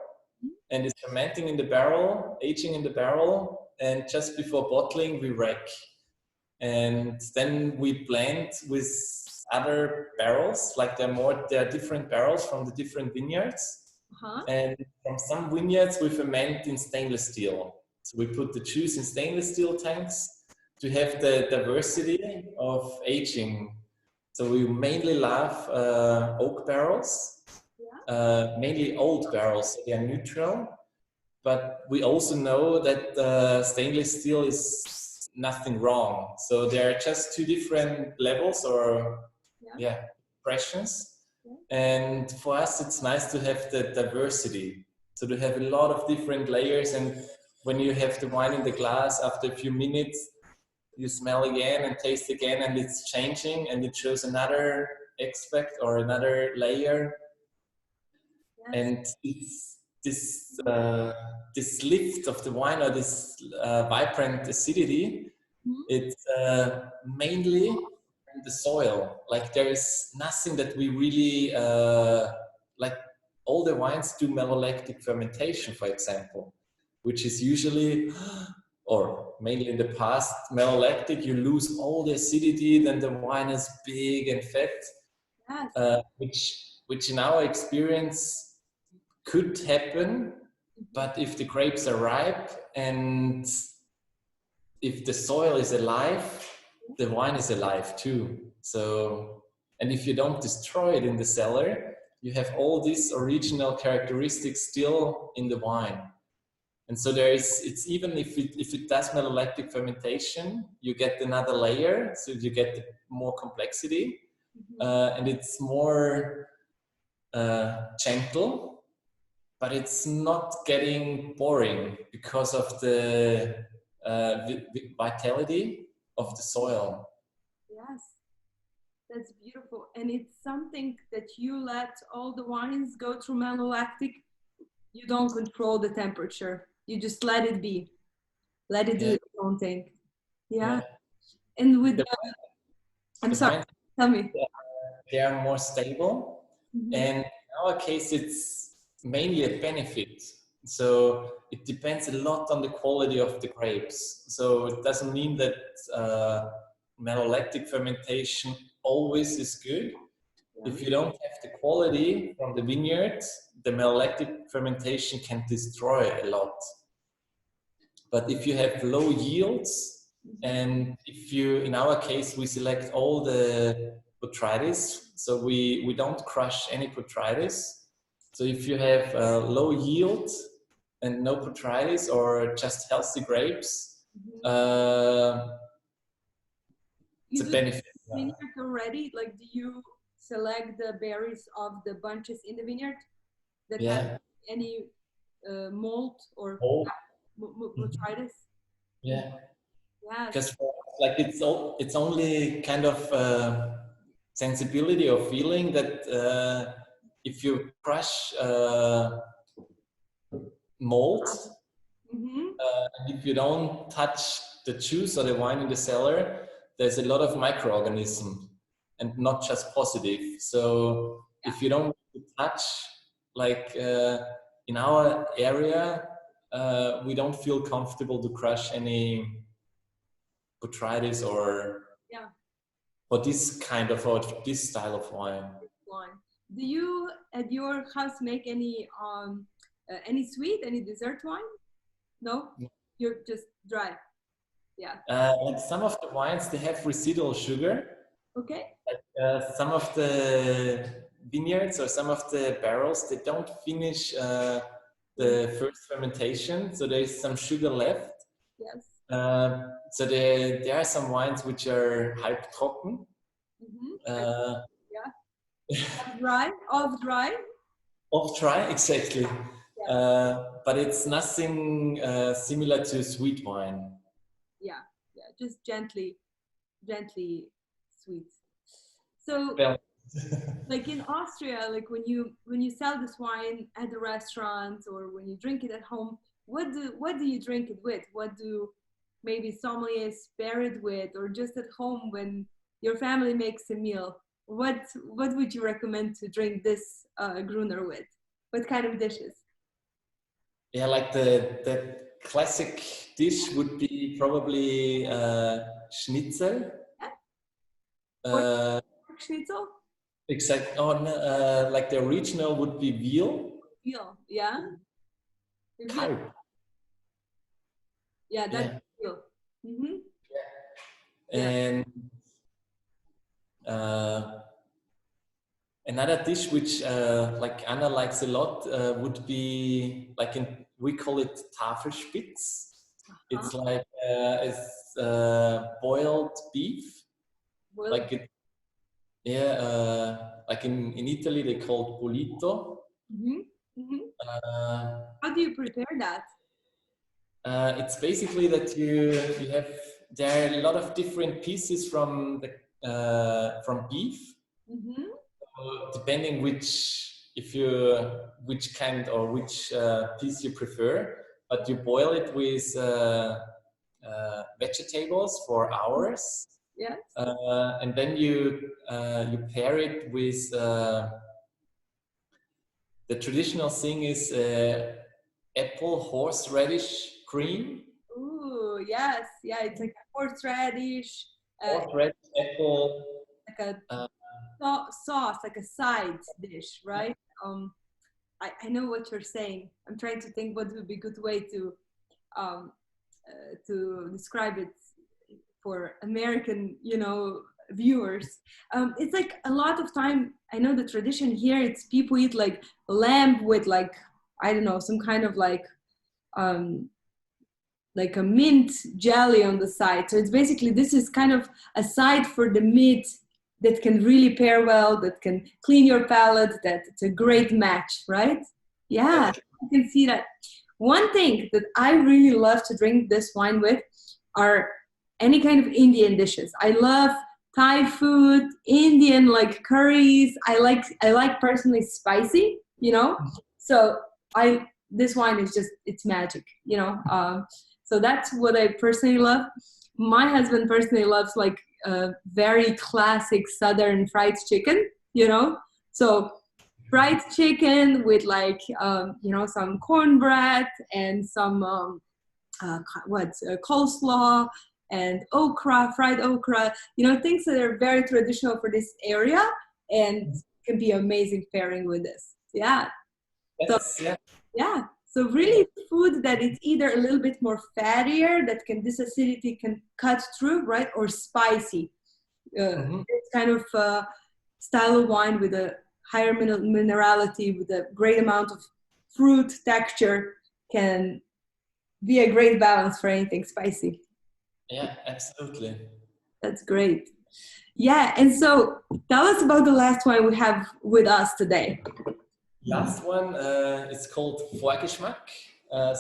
and is fermenting in the barrel, aging in the barrel, and just before bottling we rack. And then we blend with other barrels, like there are different barrels from the different vineyards. And from some vineyards we ferment in stainless steel. So we put the juice in stainless steel tanks to have the diversity of aging. So we mainly love oak barrels, mainly old barrels, so they are neutral. But we also know that stainless steel is nothing wrong. So there are just two different levels or impressions. And for us, it's nice to have the diversity. So to have a lot of different layers. And when you have the wine in the glass, after a few minutes, you smell again and taste again, and it's changing, and it shows another aspect or another layer. And it's this lift of the wine, or this vibrant acidity, it's mainly the soil. Like there is nothing that we really like. All the wines do malolactic fermentation, for example, which is usually, or mainly in the past, malolactic. You lose all the acidity, then the wine is big and fat, which in our experience could happen. But if the grapes are ripe and if the soil is alive, the wine is alive too. So, and if you don't destroy it in the cellar, you have all these original characteristics still in the wine. And so it's even if it does malolactic fermentation, you get another layer, so you get more complexity, and it's more gentle, but it's not getting boring because of the vitality of the soil. Yes, that's beautiful. And it's something that you let all the wines go through malolactic. You don't control the temperature. You just let it be. Let it do its own thing. Yeah. And with I'm sorry, wines, tell me. they are more stable. Mm-hmm. And in our case, it's mainly a benefit. So it depends a lot on the quality of the grapes. So it doesn't mean that malolactic fermentation always is good. If you don't have the quality from the vineyard, the malolactic fermentation can destroy a lot. But if you have low yields, and if you, in our case, we select all the botrytis, so we don't crush any botrytis. So if you have low yield and no botrytis or just healthy grapes, it's a benefit. Vineyard already? Like, do you select the berries of the bunches in the vineyard that have any mold or botrytis? Yeah. Yeah. Because like it's only kind of sensibility or feeling that if you crush mold, and if you don't touch the juice or the wine in the cellar, there's a lot of microorganisms and not just positive. So if you don't touch, like in our area, we don't feel comfortable to crush any botrytis or for this kind of or this style of wine. Do you at your house make any sweet, any dessert wine? No, you're just dry. Yeah. Like some of the wines, they have residual sugar. Okay. Like some of the vineyards or some of the barrels, they don't finish the first fermentation, so there's some sugar left. Yes. So there are some wines which are halbtrocken. Off dry. Off dry, exactly. Yeah. But it's nothing similar to sweet wine. Yeah, just gently sweet. So, like in Austria, like when you sell this wine at the restaurants or when you drink it at home, what do you drink it with? What do maybe sommeliers pair it with, or just at home when your family makes a meal? What would you recommend to drink this Gruner with? What kind of dishes? Yeah, like the classic dish would be probably schnitzel. Schnitzel? Exactly. Oh, like the original would be veal. Veal, yeah. Kalb. Yeah, that's veal. Mm-hmm. And another dish which like Anna likes a lot would be like we call it Tafelspitz. It's like boiled beef. Like it, like in Italy they call it bollito. How do you prepare that? It's basically that you have, there are a lot of different pieces from beef. Depending which kind or which piece you prefer, but you boil it with vegetables for hours. Yes. And then you pair it with the traditional thing is apple horseradish cream. Ooh, yes, yeah, it's like a horseradish. Horseradish, apple. Like a sauce, like a side dish, right? I know what you're saying. I'm trying to think what would be a good way to describe it for American, viewers. It's like a lot of time. I know the tradition here. It's people eat like lamb with like, I don't know, some kind of like a mint jelly on the side. So it's basically, this is kind of a side for the meat that can really pair well, that can clean your palate, that it's a great match, right? Yeah, you can see that. One thing that I really love to drink this wine with are any kind of Indian dishes. I love Thai food, Indian like curries. I like personally spicy, you know. So this wine is just, it's magic, you know. So that's what I personally love. My husband personally loves like very classic Southern fried chicken, you know. So fried chicken with like you know, some cornbread and some coleslaw and okra, fried okra, you know, things that are very traditional for this area and can be amazing pairing with this. Yeah. So Yeah. yeah. So really food that is either a little bit more fattier, that can, this acidity can cut through, right? Or spicy. It's kind of style of wine with a higher minerality, with a great amount of fruit texture, can be a great balance for anything spicy. Yeah, absolutely. That's great. Yeah, and so tell us about the last wine we have with us today. Last one, it's called Vorgeschmack.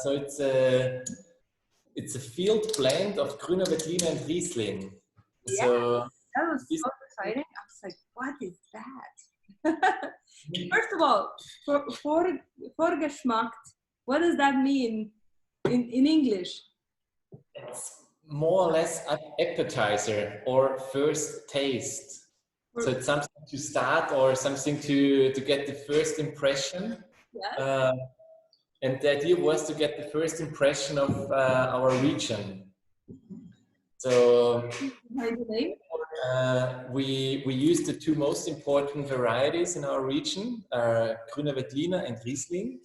So it's a field blend of Grüner Veltliner and Riesling. Yeah, So that was so exciting. I was like, what is that? First of all, Vorgeschmack, what does that mean in English? it's more or less an appetizer or first taste. So it's something to start or something to get the first impression. Yes. And the idea was to get the first impression of our region. So we used the two most important varieties in our region, Grüner Veltliner and Riesling.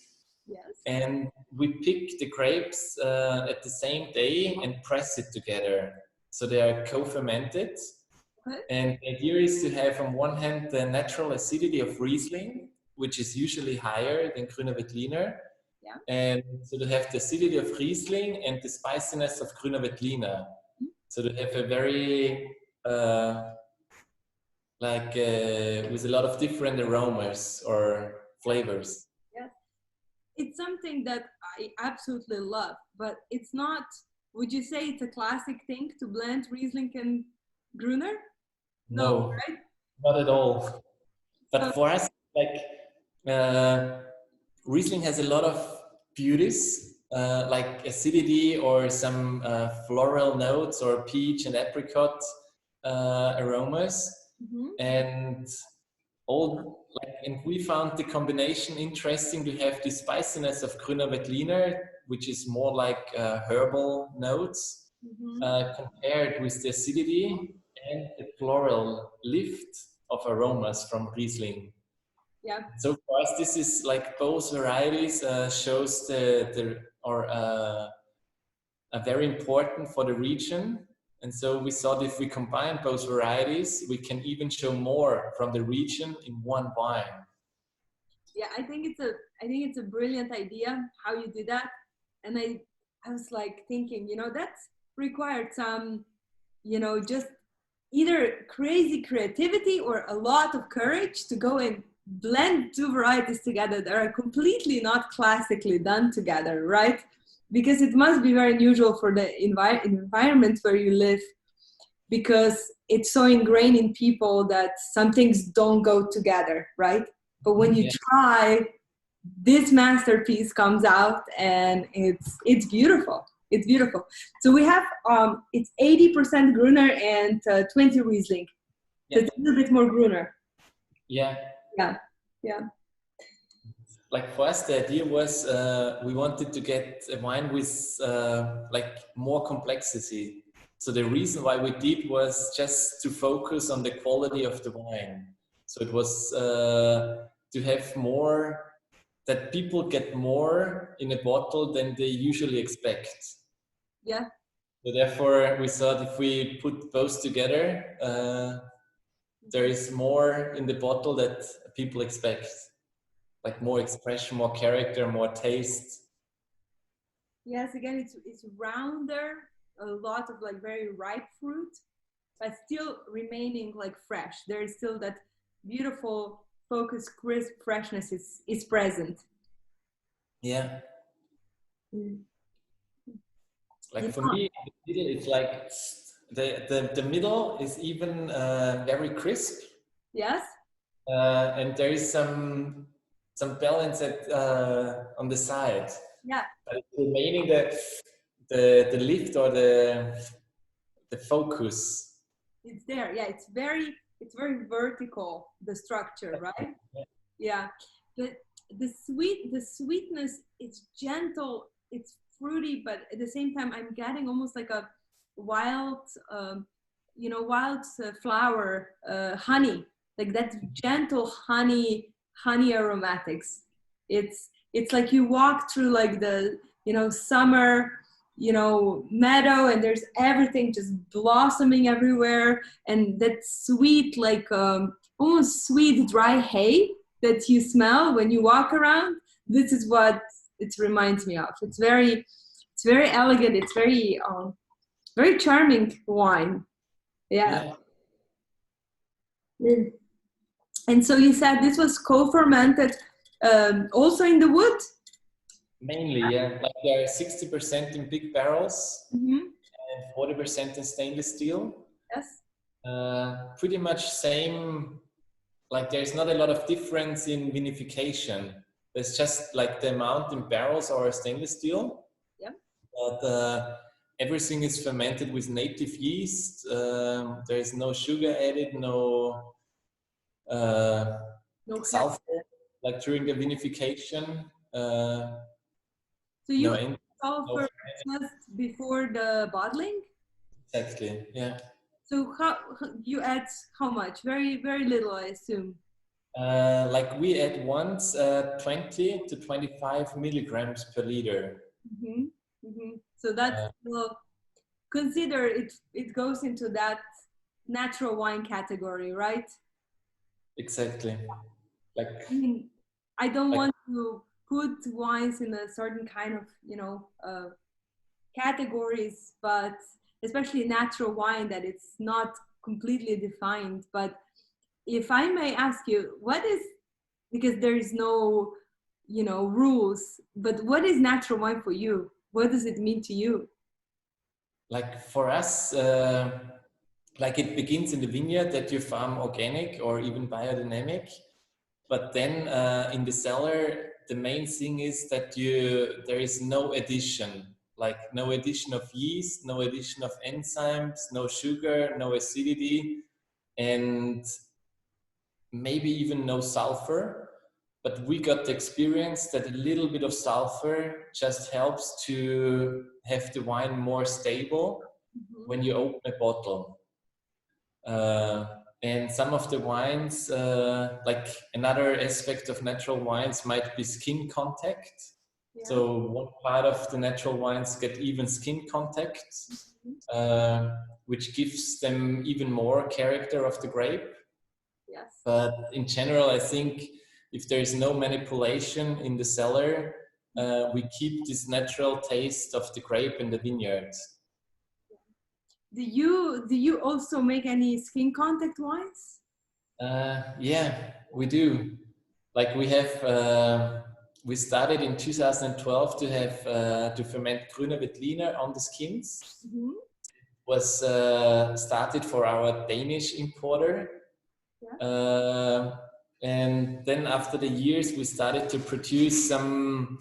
Yes. And we pick the grapes at the same day and press it together. So they are co-fermented. Okay. And the idea is to have on one hand the natural acidity of Riesling, which is usually higher than Grüner Veltliner. Yeah. And so to have the acidity of Riesling and the spiciness of Grüner Veltliner. So to have a very, with a lot of different aromas or flavors. Yes. It's something that I absolutely love, but it's not, would you say it's a classic thing to blend Riesling and Gruner? No, right? not at all. But for us, Riesling has a lot of beauties, like acidity or some floral notes or peach and apricot aromas. And and we found the combination interesting to have the spiciness of Grüner Veltliner, which is more like herbal notes, compared with the acidity and the floral lift of aromas from Riesling. Yeah. So for us, this is like both varieties shows are very important for the region. And so we thought if we combine both varieties, we can even show more from the region in one wine. Yeah, I think it's a brilliant idea how you did that. And I was like thinking, you know, that's required some, you know, just either crazy creativity or a lot of courage to go and blend two varieties together that are completely not classically done together, right? Because it must be very unusual for the environment where you live, because it's so ingrained in people that some things don't go together, right? But when you try, this masterpiece comes out and it's beautiful. It's beautiful. So we have it's 80% Gruner and 20 Riesling. So it's a little bit more Gruner. Yeah. Like for us, the idea was we wanted to get a wine with like more complexity. So the reason why we did was just to focus on the quality of the wine. So it was to have more, that people get more in a bottle than they usually expect. Yeah. So therefore, we thought if we put both together, there is more in the bottle that people expect. Like more expression, more character, more taste. Yes, again, it's rounder, a lot of like very ripe fruit, but still remaining like fresh. There is still that beautiful, focused, crisp freshness is present. Yeah. Like for me, the middle, it's like the middle is even very crisp. Yes. And there is some balance at on the side. Yeah. But it's remaining the lift or the focus. It's there. Yeah, it's very vertical, the structure, right? Yeah. The sweetness, it's gentle, it's fruity, but at the same time I'm getting almost like a wild wild flower honey, like that gentle honey aromatics. It's like you walk through like the summer meadow, and there's everything just blossoming everywhere, and that sweet like almost sweet dry hay that you smell when you walk around. This is what it reminds me of. It's very elegant. It's very charming wine. Yeah. Mm. And so you said this was co-fermented also in the wood? Mainly, yeah. Like there are 60% in big barrels and 40% in stainless steel. Yes. Pretty much same. Like there's not a lot of difference in vinification. There's just like the amount in barrels or stainless steel. Yeah. But everything is fermented with native yeast. There is no sugar added, no sulfur, like during the vinification. So you add sulfur just before the bottling? Exactly, yeah. So how you add how much? Very little, I assume. Like we add once 20 to 25 milligrams per liter. So that's consider it goes into that natural wine category, right? Exactly. Like I don't want to put wines in a certain kind of categories, but especially natural wine, that it's not completely defined. But if I may ask you, what is, because there is no rules, but what is natural wine for you? What does it mean to you? Like for us, like it begins in the vineyard that you farm organic or even biodynamic. But then in the cellar, the main thing is that there is no addition, like no addition of yeast, no addition of enzymes, no sugar, no acidity, and maybe even no sulfur. But we got the experience that a little bit of sulfur just helps to have the wine more stable when you open a bottle. And some of the wines, like another aspect of natural wines might be skin contact. Yeah. So one part of the natural wines get even skin contact, which gives them even more character of the grape. Yes. But in general, I think if there is no manipulation in the cellar, we keep this natural taste of the grape in the vineyard. Do you also make any skin contact wines? Yeah, we do. Like we have, we started in 2012 to have to ferment Grüner Veltliner on the skins. Was started for our Danish importer. Yeah. And then after the years, we started to produce some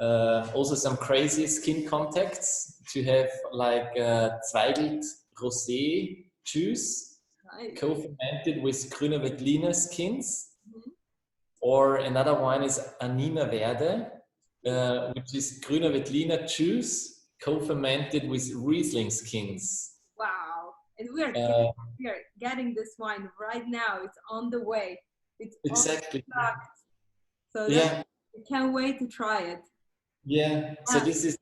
also some crazy skin contacts to have like Zweigelt Rosé juice, nice, co-fermented with Grüner Veltliner skins. Or another wine is Anima Verde, which is Grüner Veltliner juice co-fermented with Riesling skins. Wow! And we are getting this wine right now. It's on the way. It's exactly. So yeah, I can't wait to try it. Yeah. So this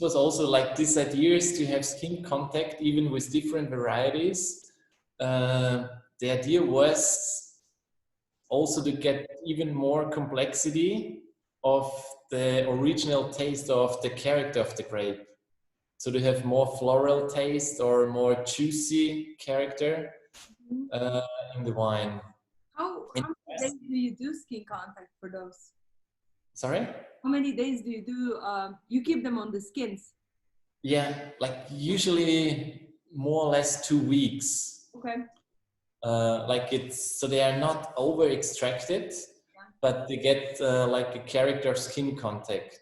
was also like this idea is to have skin contact even with different varieties. The idea was also to get even more complexity of the original taste of the character of the grape. So to have more floral taste or more juicy character in the wine. How many days do you do skin contact for those? Sorry? How many days do you do, you keep them on the skins? Yeah, like usually more or less 2 weeks. Okay. Like it's so they are not over extracted, but they get like a character skin contact.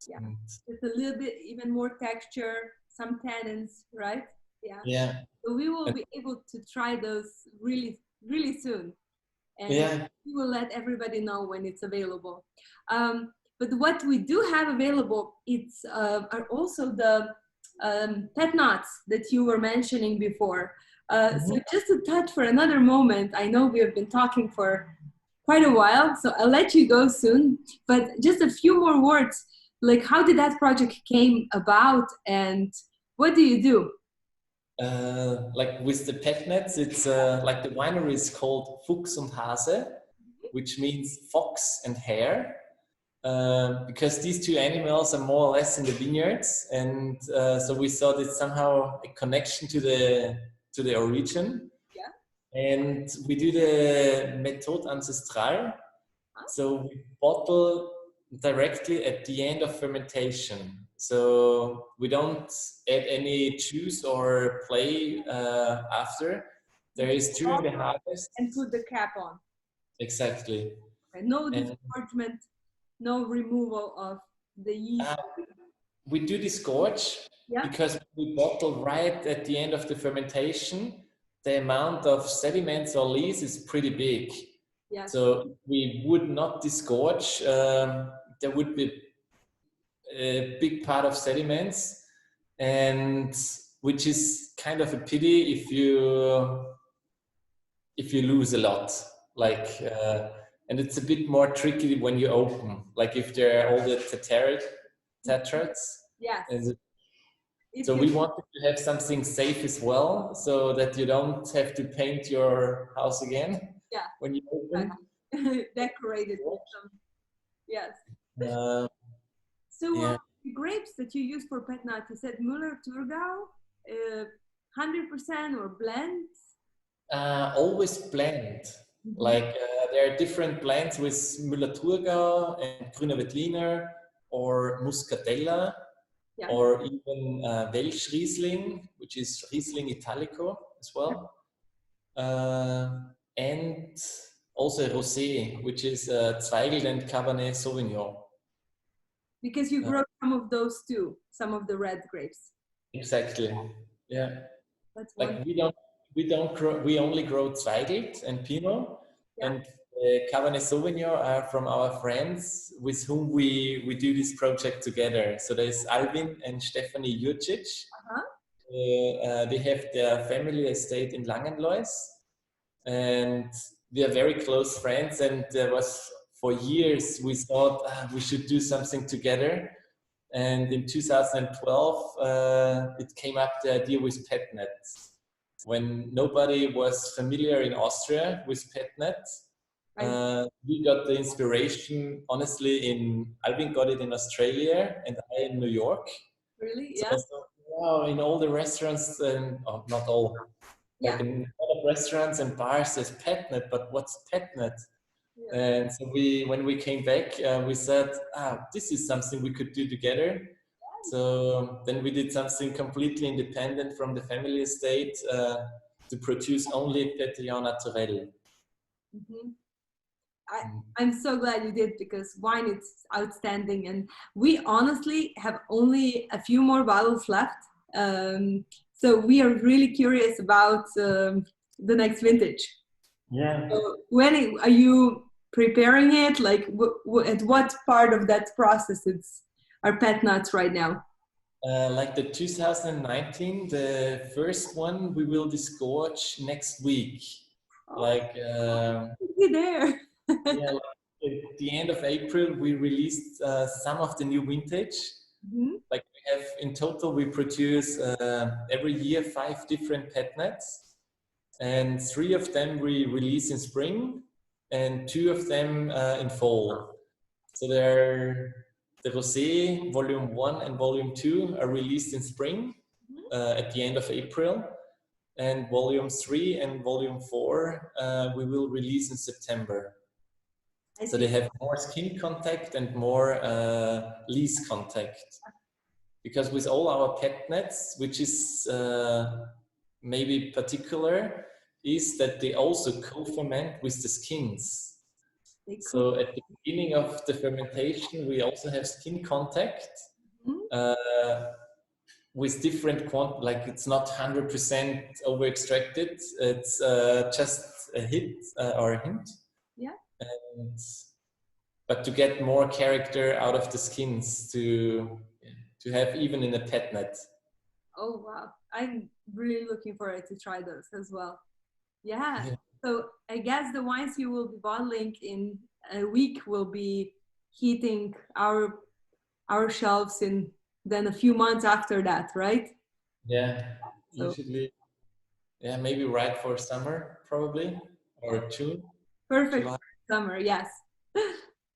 Yeah, it's a little bit even more texture, some tannins, right? Yeah. Yeah. So we will be able to try those really, really soon, and Yeah. we will let everybody know when it's available. But what we do have available, it's are also the pet nuts that you were mentioning before. So just to touch for another moment, I know we have been talking for quite a while, so I'll let you go soon. But just a few more words, like how did that project came about, and what do you do? Like with the pet nets, it's like the winery is called Fuchs und Hase, which means fox and hare, because these two animals are more or less in the vineyards, and so we saw that somehow a connection to the origin. Yeah. And we do the méthode ancestrale, so we bottle directly at the end of fermentation. So we don't add any juice or play after. There is during the harvest. And put the cap on. Exactly. And no disgorgement, no removal of the yeast. We do disgorge because we bottle right at the end of the fermentation. The amount of sediments or lees is pretty big. Yes. So we would not disgorge. There would be a big part of sediments, and which is kind of a pity if you lose a lot. Like, and it's a bit more tricky when you open. Like if there are all the tetrads. Yes. So we wanted to have something safe as well, so that you don't have to paint your house again. Yeah. When you open. Decorated with some. Yes. So the grapes that you use for pet nut, you said Müller-Thurgau, 100% or blends? Always blend. Like there are different blends with Müller-Thurgau and Grüner Veltliner or Muscatella, or even Welsch Riesling, which is Riesling Italico as well, and also Rosé, which is Zweigelt and Cabernet Sauvignon. Because you grow some of those too, some of the red grapes. Exactly. Yeah. That's like we only grow Zweigelt and Pinot, and Cabernet Sauvignon are from our friends with whom we do this project together. So there's Alvin and Stephanie Jurcic. They have their family estate in Langenlois, and we are very close friends. And there was, for years, we thought we should do something together. And in 2012, it came up the idea with pet nets. When nobody was familiar in Austria with pet nets, we got the inspiration, honestly, Alvin got it in Australia and I in New York. Really? So I thought, wow, in all the restaurants, and not all, like in a lot of restaurants and bars, there's pet net, but what's pet net? Yeah. And so when we came back, we said, this is something we could do together. So then we did something completely independent from the family estate to produce only Pétillant Naturel. I'm so glad you did, because wine is outstanding, and we honestly have only a few more bottles left. So we are really curious about the next vintage. Yeah. So when are you preparing it? Like at what part of that process are pet nuts right now? Like the 2019, the first one we will disgorge next week. Like be there. Yeah, like at the end of April, we released some of the new vintage. Like we have in total, we produce every year 5 different pet nets, and 3 of them we release in spring, and 2 of them in fall. So the Rosé Volume 1 and Volume 2 are released in spring at the end of April, and Volume 3 and Volume 4 we will release in September. So they have more skin contact and more lees contact. because with all our pet nets, which is maybe particular, is that they also co-ferment with the skins. So at the beginning of the fermentation, we also have skin contact with different like it's not 100% over extracted. It's just a hit or a hint. Yeah. But to get more character out of the skins to have even in a pet net. Oh wow, I'm really looking forward to try those as well. Yeah. So I guess the wines you will be bottling in a week will be hitting our shelves in then a few months after that, right? Yeah, So, usually, yeah, maybe right for summer probably, or June. Perfect July. Summer, yes.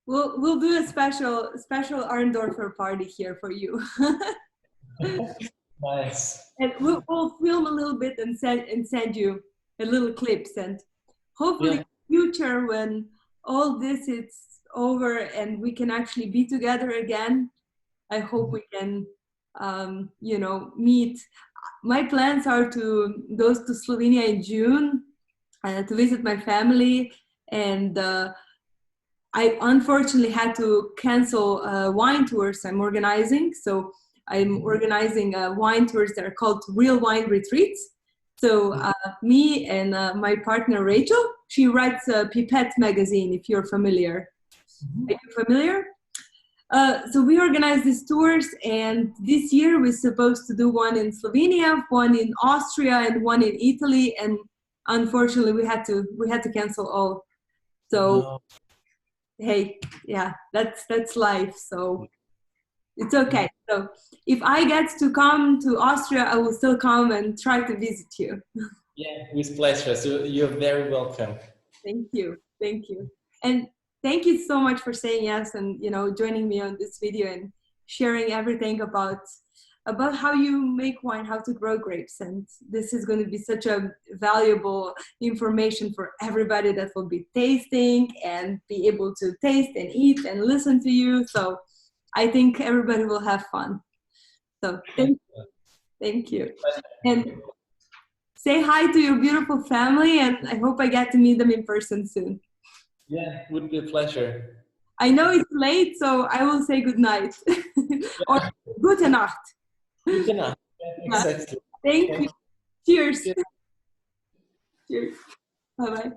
We'll do a special Arndorfer party here for you. Nice. And we'll film a little bit and send you a little clips, and hopefully in the future when all this is over and we can actually be together again, I hope we can meet. My plans are to go to Slovenia in June to visit my family, and I unfortunately had to cancel wine tours I'm organizing. So I'm organizing wine tours that are called Real Wine Retreats. So me and my partner Rachel, she writes a Pipette magazine, if you're familiar. Are you familiar? So we organize these tours, and this year we're supposed to do one in Slovenia, one in Austria, and one in Italy. And unfortunately, we had to cancel all. So hey, yeah, that's life. So it's okay. So if I get to come to Austria, I will still come and try to visit you. Yeah, with pleasure. So you're very welcome. Thank you. And thank you so much for saying yes and joining me on this video and sharing everything about how you make wine, how to grow grapes. And this is going to be such a valuable information for everybody that will be tasting and be able to taste and eat and listen to you. So I think everybody will have fun. So thank you. And say hi to your beautiful family, and I hope I get to meet them in person soon. Yeah, it would be a pleasure. I know it's late, so I will say good night. Or gute Nacht. Gute Nacht. Yeah, exactly. Thank you. Cheers. Cheers. Bye-bye.